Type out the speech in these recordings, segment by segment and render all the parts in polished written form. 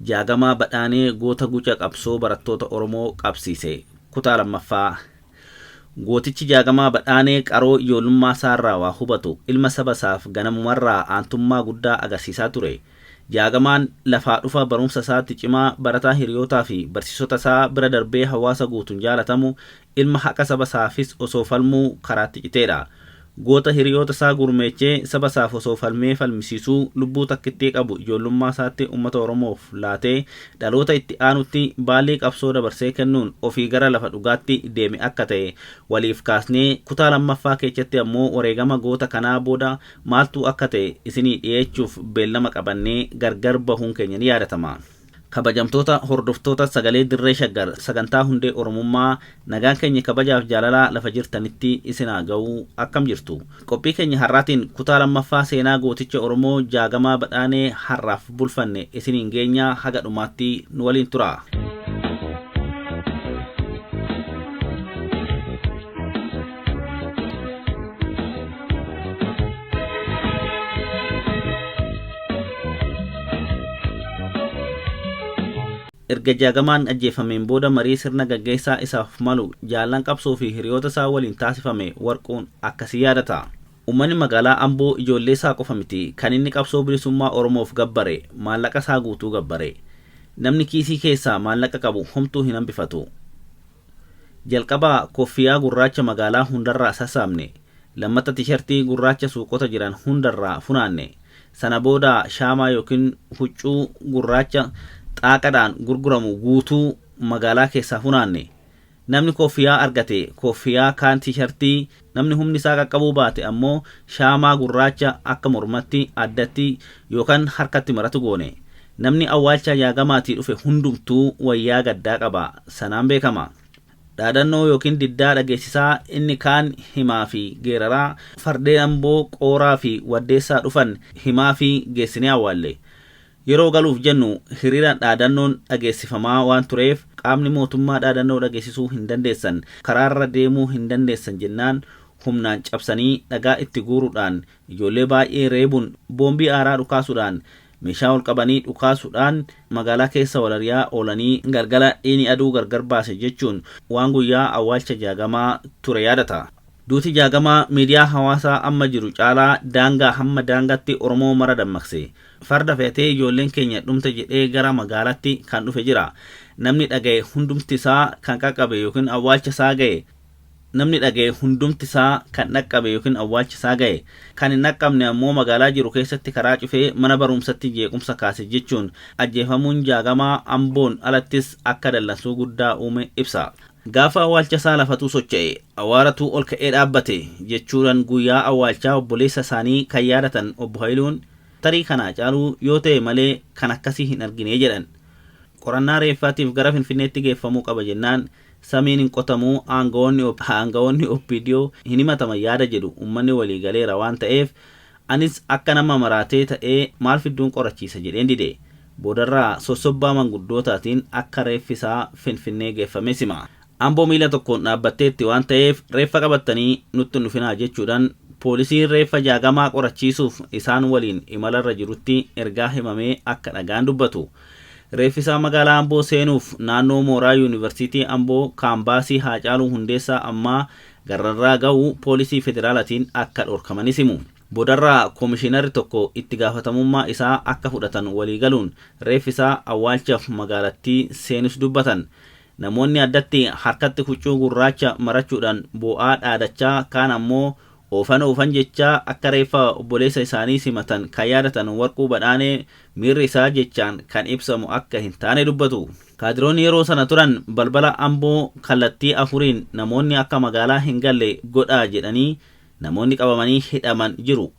Jaagamaa Badhaanee goota guca qabsoo barattoota Oromoo qabsiise. Kutaa lammaffaa. Gootichi Jaagamaa Badhaanee qaroo ijoollummaa isaarraa waa hubatu ilma saba isaaf ganamumarraa aantummaa guddaa agarsiisaa ture. Jaagamaan lafaa dhufa barumsa isaatti cimaa barataa hiriyootaa fi barsiisota isaa bira darbee hawaasa guutuun jaalatamu ilma haqa saba isaafis osoo falmuu karaatti citeedha. Goota hiriyoota isaa gurmeechee saba isaaf osoo falmee falmisiisuu lubbuu takkittee qabu ijoollummaa isaatti uummata Oromoof laatee dhaloota itti aanutti baallee qabsoo dabarsee kennuun ofii gara lafa dhugaatti deeme akka ta'e waliif kaasnee kutaa lammaffaa keessatti ammoo wareegama goota kanaa booda maaltu akka ta'e isinii dhiyeechuuf beellama qabannee gargar bahuun keenya ni yaadatama. Kabajamtoota hordoftoota sagalee dirree shaggar sagantaa hundee Oromummaa nagaan keenya kabajaaf jaalalaa lafa jirtanitti isinaa ga'uu akkam jirtu. Qophii keenya har'aatiin kutaa lammaffaa seenaa gooticha Oromoo Jaagamaa Badhaanee har'aaf bulfanne isiniin geenya haga dhumaatti nu waliin tura. Erga Jaagamaan ajjeefameen booda marii sirna gaggeessaa isaaf malu jaallan qabsoo fi hiriyoota isaa waliin taasifame warquun akkasii yaadata. Uummanni magaalaa Amboo ijoollee isaa qofa miti kan inni qabsoo bilisummaa Oromoof gabbare maallaqa isaa guutuu gabbare. Namni kiisii keessaa maallaqa qabu homtuu hin hambifatu. Jalqabaa koffiyaa gurraacha magaalaa hundarraa sassaabne, lammata tishertii gurraacha suuqota jiran hundarraa funaanne, sana booda shaamaa yookiin huccuu gurraacha xaaqadhaan gurguramu guutuu magaalaa keessaa funaanne. Namni koffiyaa argate koffiyaa kaan tishertii, namni humni isaa qaqqabuu baate ammoo shaamaa gurraacha akka mormatti addatti yookaan harkatti maratu goone. Namni awwaalcha Jaagamaatii dhufe hundumtuu wayyaa gaddaa qaba, sanaan beekama. Dhaadannoo yookiin diddaa dhageessisaa inni kaan himaa fi geeraraa fardeen Amboo qooraa fi waddeessaa dhufan himaa fi geessinee awwaalle. Yeroo galuuf jennu hiriiraan dhaadannoon dhageessifamaa waan tureef qaamni mootummaa dhaadannoo dhageessisuu hin dandeessan, karaarra deemuu hin dandeessan jennaan humnaan cabsanii dhagaa itti guuruudhaan ijoollee baay'ee reebuun boombii aaraa dhukaasuudhaan meeshaa ol qabanii dhukaasuudhaan magaalaa keessa walariyaa oolanii galgala dhiini aduu gargar baase jechuun waan guyyaa awwaalcha Jaagamaa ture yaadata. Duuti Jaagamaa miidiyaa hawaasaa amma jiru caalaa daangaa hamma daangaatti Oromoo mara dammaqse. Farda fe'atee ijoolleen keenya dhumte jedhee gara magaalaatti kan dhufe jira. Namni dhagaye hundumti isaa kan qaqqabe yookiin awwaalcha isaa ga'e. Namni dhagaye hundumti isaa kan dhaqqabe yookiin awwaalcha isaa ga'e. Kan hin dhaqqabne ammoo magaalaa jiru keessatti karaa cufee mana barumsatti jeequmsa kaase jechuun ajjeefamuun Jaagamaa Amboon alattis akka dallansuu guddaa uume ibsa. Gaafa awwaalcha isaa lafatuu socho'e, awaaratu ol ka'ee dhaabbate jechuudhaan guyyaa awwaalchaa obboleessa isaanii kan yaadatan obbo Haayiluun tarii kana caaluu yoo ta'e malee kan akkasii hin argine jedhan. Qorannaa reeffaatiif gara Finfinneetti geeffamuu qaba jennaan samiin hin qotamuu aangawoonni OPDO hin himataman yaada jedhu uummanni walii galeera waan ta'eef anis akka nama maraatee ta'ee maal fidduun qorachiisa jedheen dide. Boodarraa sossobbaa manguddootaatiin akka reeffisaa Finfinnee geeffame sima. Amboo miila tokkoon dhaabbatteetti waan ta'eef reeffa qabattanii nutti nufinaa jechuudhaan poolisiin reeffa Jaagamaa qorachiisuuf isaan waliin imalarra jirutti ergaa himamee akka dhagaan dubbatu. Reeffisaa magaalaa Amboo seenuuf naannoo mooraa yuunivarsiitii Amboo kaambaasii Haacaaluu Hundeessaa ammaa gararraa ga'uu poolisii federaalaatiin akka dhorkamanis himu. Boodarraa koomishinarri tokko itti gaafatamummaa isaa akka fudhatan waliigaluun reeffisaa awwaalchaaf magaalattii seenus dubbatan. Namoonni addatti harkatti huccuu gurraacha marachuudhaan bu'aa dhaadachaa kaan ammoo oofan jechaa akka reeffa obboleessa isaanii simatan kan yaadatan Warquu Badhaanee miirri isaa jechaan kan ibsamu akka hin taane dubbatu. Kaadiroonni yeroo sana turan balbala Amboo kallattii afuriin namoonni akka magaalaa hin galle godhaa jedhanii namoonni qabamanii hidhaman jiru.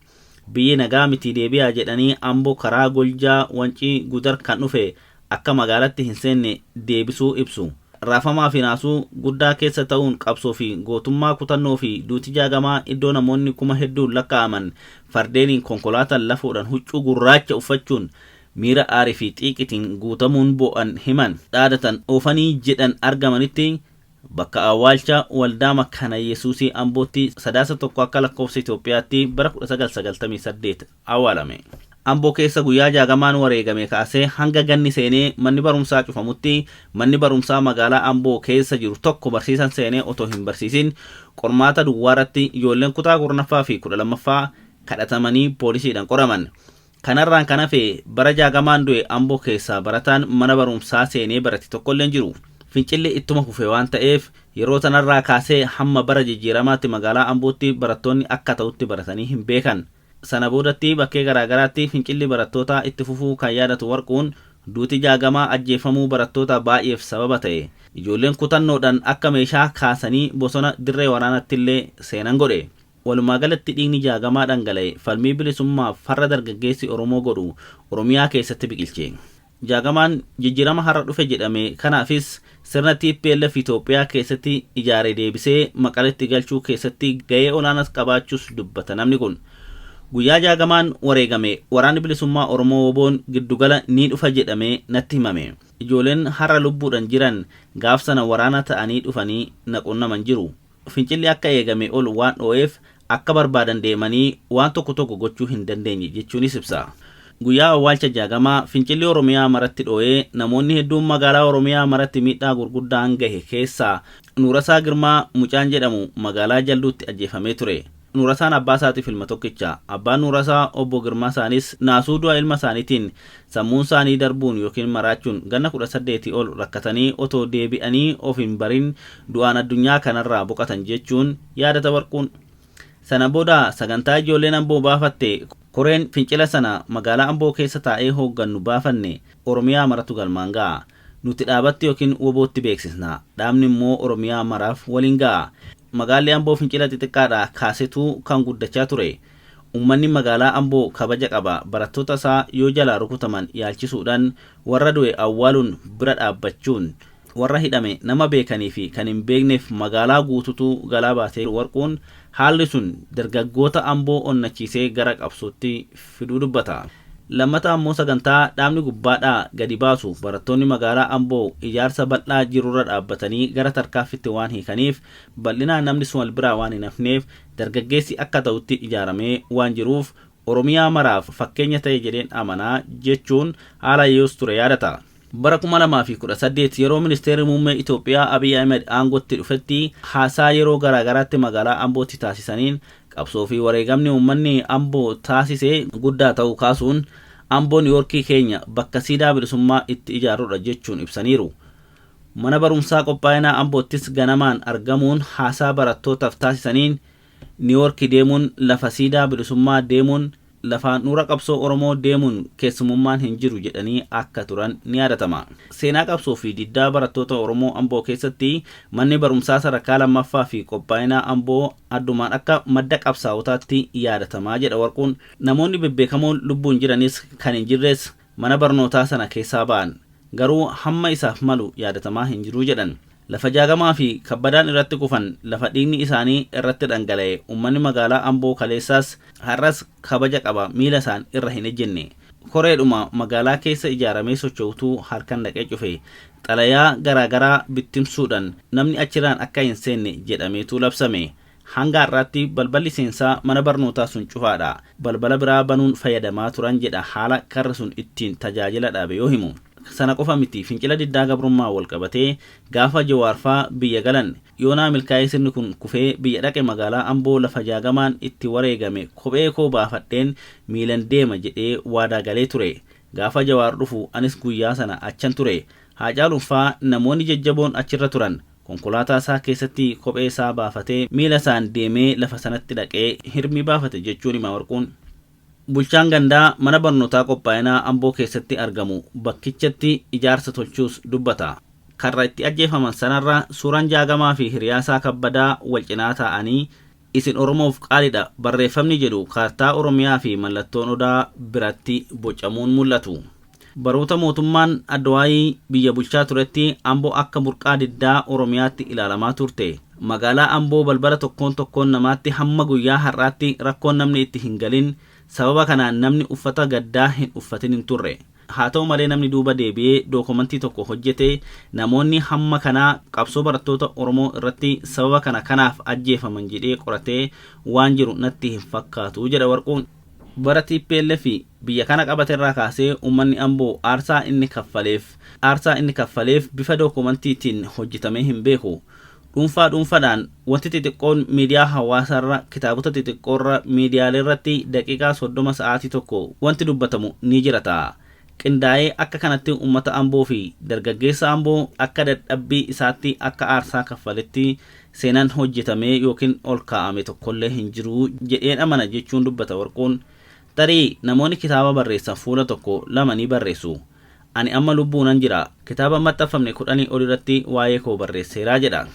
Biyyi nagaa miti deebi'aa jedhanii Amboo karaa Goljaa Wancii Gudar kan dhufe akka magaalatti hin seenne deebisuu ibsu. Raafamaa fi naasuu guddaa keessa ta'uun qabsoo fi gootummaa kutannoo fi duuti Jaagamaa iddoo namoonni kuma hedduun lakkaa'aman fardeeniin konkolaataan lafuudhaan huccuu gurraacha uffachuun miira aarii fi xiiqitiin guutamuun bo'an himan dhaadatan oofanii jedhan argamanitti bakka awwaalcha waldaa Makkaana Yesuusii Ambootti 1 akka lakkoofsa Itoophiyaatti bara 1998 awwaalame. Amboo keessa guyyaa jaagamaan wareegame kaasee hanga ganni seenee manni barumsaa cufamutti manni barumsaa magaalaa Amboo keessa jiru tokko barsiisan seenee otoo hin barsiisin qormaata duwwaaratti ijoolleen kutaa 10ffaa fi 12ffaa kadhatamanii poolisiidhaan qoraman. Kanarraan kan hafe bara jaagamaan du'e Amboo keessaa barataan mana barumsaa seenee barate tokkolleen jiru. Fincilli ittuma fufee waan ta'eef yeroo tanarraa kaasee hamma bara jijjiiramaatti magaalaa Ambootti barattoonni akka ta'utti baratanii hin beekan. Sana boodatti bakkee garaagaraatti fincilli barattootaa itti fufuu kan yaadatu Warquun duuti jaagamaa ajjeefamuu barattoota baay'eef sababa ta'e. Ijoolleen kutannoodhaan akka meeshaa kaasanii bosona dirree waraanaatti illee seenan godhe. Walumaa galatti dhiigni jaagamaa dhangala'e falmii bilisummaaf farra dargaggeessi Oromoo godhu Oromiyaa keessatti biqilche. Jaagamaan jijjiirama har'a dhufe jedhame kanaafis sirna TPLF Itoophiyaa keessatti ijaaree deebisee Maqaletti galchuu keessatti gahee olaanaas qabaachuus dubbata namni kun. Guyyaa jaagamaan wareegame waraanni bilisummaa Oromoo WBO'n giddugala ni dhufa jedhamee natti himame. Ijoolleen har'a lubbuudhaan jiran gaaf sana waraana ta'anii dhufanii naqunnaman jiru. Fincilli akka eegame ol waan dhoo'eef akka barbaadan deemanii waan tokko gochuu hin dandeenye jechuunis ibsa. Guyyaa awwaalcha jaagamaa fincilli Oromiyaa maratti dhoo'ee namoonni hedduun magaalaa Oromiyaa maratti miidhaa gurguddaan gahe keessaa Nuurasaa Girmaa mucaan jedhamu magaalaa Jalduutti ajjeefamee ture. Nuurasaan abbaa isaatiif ilma tokkicha. Abbaan Nuurasaa obbo Girmaa isaanis naasuu du'a ilma isaaniitiin sammuun isaanii darbuun yookiin maraachuun ganna 18 ol rakkatanii otoo deebi'anii of hin barin du'aan addunyaa kanarraa boqotan jechuun yaadata Warquun. Sana booda sagantaa ijoolleen Amboo baafatte koreen fincila sana magaalaa Amboo keessa taa'ee hooggannu baafanne Oromiyaa maratu galmaan ga'a. Nuti dhaabatti yookiin WBO'tti beeksisna. Dhaabni immoo Oromiyaa maraaf waliin ga'a. Magaalli Amboo fincila xixiqqaadhaa kaasetuu kan guddachaa ture. Uummanni magaalaa Amboo kabaja qaba. Barattoota isaa yoo jalaa rukutaman yaalchisuudhaan warra du'e awwaaluun bira dhaabbachuun warra hidhame nama beekanii fi kan hin beekneef magaalaa guututu galaa baatee Warquun haalli sun dargaggoota Amboo onnachiisee gara qabsootti fiduu dubbata. Lammata ammoo sagantaa dhaabni gubbaadhaa gadi baasu barattoonni magaalaa Amboo ijaarsa bal'aa jirurra dhaabbatanii gara tarkaaffitti waan hiikaniif bal'inaan namni sun wal biraa waan hin hafneef dargaggeessi akka ta'utti ijaaramee waan jiruuf Oromiyaa maraaf fakkeenya ta'e jedheen amanaa jechuun haala yoos ture yaadata. Bara 2018 yeroo ministeerri muummee Itoophiyaa Abiy Ahmed aangootti dhufetti haasaa yeroo garaagaraatti magaalaa Ambootti taasisaniin qabsoo fi wareegamni uummanni Amboo taasisee guddaa ta'uu kaasuun Amboo Niiwoorkii keenya bakka siidaa bilisummaa itti ijaarudha jechuun ibsaniiru. Mana barumsaa qophaa'inaa Amboottis ganamaan argamuun haasaa barattootaaf taasisaniin Niiwoorkii deemuun lafa siidaa bilisummaa deemuun lafa nuura qabsoo Oromoo deemuun keessumummaan hin jiru jedhanii akka turan ni yaadatama. Seenaa qabsoo fi diddaa barattoota Oromoo Amboo keessatti manni barumsaa sadarkaa lammaffaa fi qophaa'inaa Amboo addumaan akka madda qabsaa'otaatti yaadatamaa jedha Warquun. Namoonni bebbeekamoon lubbuun jiranis kan hin jirres mana barnootaa sana keessaa ba'an. Garuu hamma isaaf malu yaadatamaa hin jiru jedhan. Lafa jaagamaa fi kabbadaan irratti kufan lafa dhiigni isaanii irratti dhangala'e uummanni magaalaa Amboo kaleessaas har'as kabaja qaba miila isaan irra hin ejjenne. Koreedhuma magaalaa keessa ijaaramee socho'utu harkaan dhaqee cufe xalayaa garaagaraa bittimsuudhaan namni achirraan akka hin seenne jedhameetu labsame. Hanga har'aatti balballi seensaa mana barnootaa sun cufaadha. Balbala biraa banuun fayyadamaa turan jedha haala karra sun ittiin tajaajila dhaabe yoo himu. Sana qofa miti fincila diddaa gabrummaa wal qabatee gaafa Jawaarfaa biyya galan yoonaa milkaa'ee sirni kun kufee biyya dhaqe magaalaa Amboo lafa jaagamaan itti wareegame kophee koo baafadheen miilan deema jedhee waadaa galee ture. Gaafa Jawaar dhufu anis guyyaa sana achan ture. Haacaaluunfaa namoonni jajjaboon achirra turan konkolaataa isaa keessatti kophee isaa baafatee miila isaan deemee lafa sanatti dhaqee hirmii baafate jechuun hima Warquun. Bulchaan gandaa mana barnootaa qophaa'inaa Amboo keessatti argamu bakkichatti ijaarsa tolchuus dubbata. Karra itti ajjeefaman sanarra suuraan jaagamaa fi hiriyaasaa kabbadaa wal cinaa taa'anii isin Oromoof qaaliidha barreeffamni jedhu kaartaa Oromiyaa fi mallattoon odaa biratti bocamuun mul'atu. Baroota mootummaan Adwaayii biyya bulchaa turetti Amboo akka burqaa diddaa Oromiyaatti ilaalamaa turte. Magaalaa Amboo balbala tokkoon namaatti hamma guyyaa har'aatti rakkoon namni itti hin galin. Sababa kanaan namni uffata gaddaa hin uffatin hin turre. Haa ta'u malee namni duuba deebi'ee dookumentii tokko hojjete namoonni hamma kanaa qabsoo barattoota Oromoo irratti sababa kanaaf ajjeefaman jedhee qoratee waan jiru natti hin fakkaatu jedha Warquun. bara TPLF biyya kana qabaterraa kaasee uummanni Amboo aarsaa inni kaffaleef bifa dookumantiitiin hojjetamee hin beeku. dhuunfaadhaan wanti xixiqqoon miidiyaa hawaasaarra kitaabota xixiqqoorra miidiyaalee irratti daqiiqaa 30 sa'aatii tokko wanti dubbatamu ni jira ta'a. Qindaa'ee akka kanatti uummata Amboo fi dargaggeessa Amboo akka dadhabbii isaatti akka aarsaa kaffaletti seenaan hojjetamee yookiin ol kaa'ame tokkollee hin jiru jedheen amana jechuun dubbata Warquun. Tarii namoonni kitaaba barreessan fuula tokko lama ni barreessu. Ani amma lubbuunan jira kitaaba maxxanfamne 10 ol irratti waa'ee koo barreesseeraa jedha.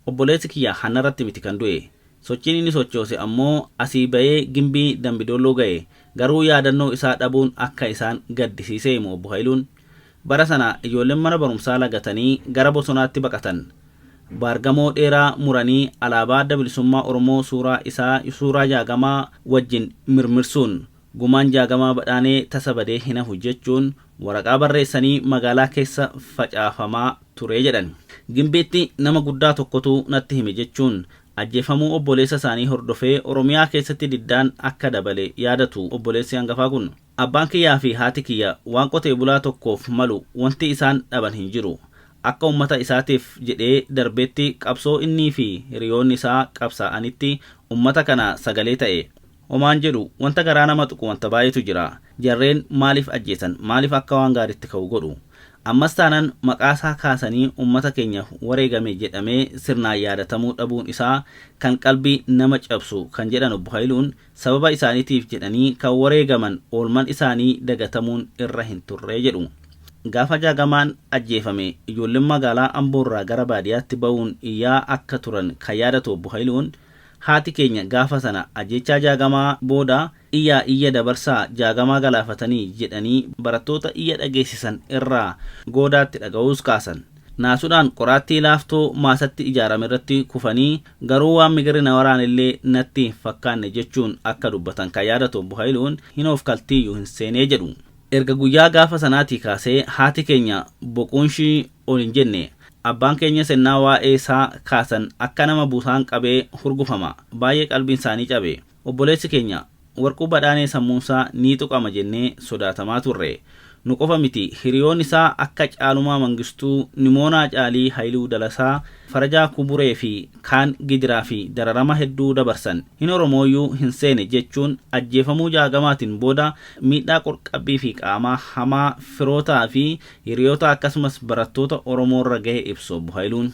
Obboleessi kiyya hanarratti miti kan du'e. Sochiin inni sochoose ammoo asii bahee gimbii Dambidolloo ga'e. Garuu yaadannoo isaa dhabuun akka isaan gaddisiisee himu Obbo Haayiluun. Bara sana ijoolleen mana barumsaa lagatanii gara bosonaatti baqatan. Baargamoo dheeraa muranii alaabaa adda bilisummaa Oromoo suuraa jaagamaa wajjin mirmirsuun gumaan jaagamaa badhaanee tasa badee hin hafu jechuun waraqaa barreessanii magaalaa keessa facaafamaa ture jedhan. Gimbiitti nama guddaa tokkotu natti hime jechuun ajjeefamuu obboleessa isaanii hordofee Oromiyaa keessatti diddaan akka dabale yaadatu obboleessi hangafaa kun. Abbaan kiyyaa fi haati kiyya waan qotee bulaa tokkoof malu wanti isaan dhaban hin jiru. Akka ummata isaatiif jedhee darbeetti qabsoo innii fi hiriyoonni isaa qabsaa'anitti ummata kana sagalee ta'e. Homaan jedhu wanta garaa nama tuqu wanta baay'eetu jira. Jarreen maaliif ajjeesan? Maaliif akka waan gaariitti ka'u godhu? Ammas taanaan maqaasaa kaasanii ummata keenya wareegame jedhamee sirnaan yaadatamuu dhabuun isaa kan qalbii nama cabsu kan jedhan Obbo Haayiluun sababa isaaniitiif jedhanii kan wareegaman oolman isaanii dagatamuun irra hin turre jedhu. Gaafa jaagamaan ajjeefame ijoolleen magaalaa Amboorraa gara baadiyyaatti ba'uun iyyaa akka turan kan yaadatu Obbo Haayiluun haati keenya gaafa sana ajjechaa jaagamaa booda iyya dabarsaa jaagamaa galaafatanii jedhanii barattoota iyya dhageessisan irraa goodaatti dhaga'uus kaasan. Naasuudhaan qoraattii laaftoo maasatti ijaarame irratti kufanii garuu waan migirri na waraanillee natti fakkaanne jechuun akka dubbatan kan yaadatu Obbo Haayiluun hin of kaltiyyuu hin seenee jedhu. Erga guyyaa gaafa sanaatii kaasee haati keenya boquunshii ol hin jenne. Abbaan keenya sennaa waa'ee isaa kaasan akka nama buusaan qabee hurgufama. Baay'ee qalbiin isaanii cabe. Obboleessi keenya Warquu badhaanee sammuunsaa ni tuqama jennee sodaatamaa turre. Nu qofa miti hiriyoon isaa akka Caalumaa Mangistuu, Nimoonaa Caalii Haayiluu Dalasaa, Farajaa Kuburee fi kaan gidiraa fi dararama hedduu dabarsan. Hin Oromooyyuu hin seene jechuun ajjeefamuu jaagamaatiin booda miidhaa qorqabbii fi qaamaa hamaa firootaa fi hiriyoota akkasumas barattoota Oromoorra gahe ibsu Obbo Haayiluun.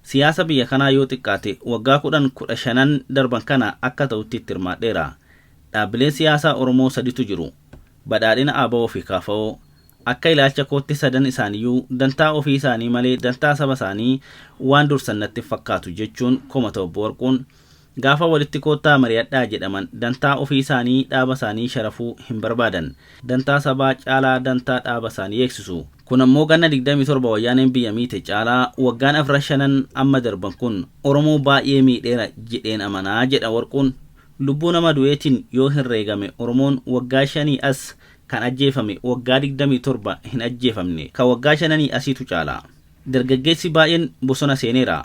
Siyaasa biyya kanaa yoo xiqqaate waggaa 15 darban kana akka ta'utti hirmaadheera. Dhaabbileen siyaasaa Oromoo saditu jiru. Badhaadhina ABO fi KFO akka ilaalcha kootti sadan isaaniiyyuu dantaa ofii isaanii malee dantaa saba isaanii waan dursan natti fakkaatu jechuun komata Obbo Warquun. Gaafa walitti koottaa mari'adhaa jedhaman dantaa ofii isaanii dhaaba isaanii sharafuu hin barbaadan. Dantaa sabaa caalaa dantaa dhaaba isaanii eegsisu. Kun ammoo ganna 27 wayyaaneen biyya miite caalaa waggaan 4 amma darban kun Oromoo baay'ee miidheera jedheen amanaa jedha Warquun. Lubbuu nama du'eetiin yoo hin reegame Oromoon waggaa 5 as kan ajjeefame waggaa 27 hin ajjeefamne kan waggaa 5 asiitu caala. Dargaggeessi baay'een bosona seeneera.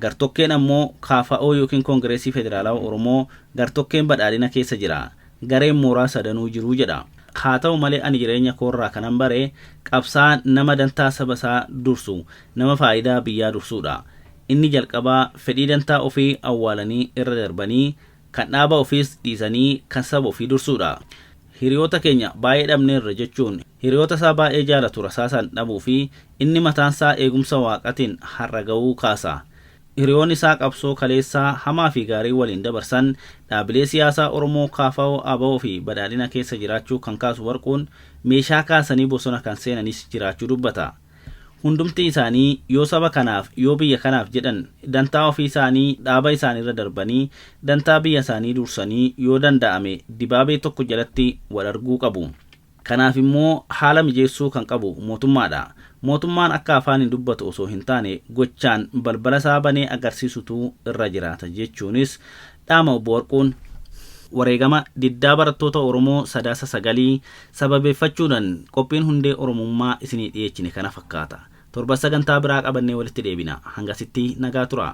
Gartokkeen ammoo KFO yookiin Koongireesii Federaalawaa Oromoo gartokkeen badhaadhina keessa jira. Gareen mooraa sadanuu jiru jedha. Haa ta'u malee ani jireenya koorraa kanan bare qabsaa nama dantaa saba isaa dursu nama faayidaa biyyaa dursuudha. Inni jalqabaa fedhii dantaa ofii awwaalanii irra darbanii kan dhaaba ofiis dhiisanii kan saba ofii dursuudha. Hiriyoota keenya baay'ee dhabneerra jechuun hiriyoota isaa baay'ee jaalatu rasaasaan dhabuu fi inni mataansaa eegumsa waaqatiin har'a ga'uu kaasa. Hiriyoonni isaa qabsoo kaleessaa hamaa fi gaarii waliin dabarsan dhaabilee siyaasaa Oromoo KFO ABO fi badhaadhina keessa jiraachuu kan kaasu Warquun meeshaa kaasanii bosona kan seenanis jiraachuu dubbata. Hundumti isaanii yoo saba kanaaf yoo biyya kanaaf jedhan dantaa ofii isaanii dhaaba isaaniirra darbanii dantaa biyya isaanii dursanii yoo danda'ame dibaabee tokko jalatti wal arguu qabu. Kanaaf immoo haala mijeessuu kan qabu mootummaadha. Mootummaan akka afaan hin dubbatu osoo hin taane gochaan balbala isaa banee agarsiisutu irra jiraata jechuunis dhaama Obbo Warquun. Wareegama diddaa barattoota Oromoo 9 sababeeffachuudhaan qophiin hundee Oromummaa isinii dhiyeechine kana fakkaata. Torba sagantaa biraa qabannee walitti deebina. Hangasitti nagaa tura.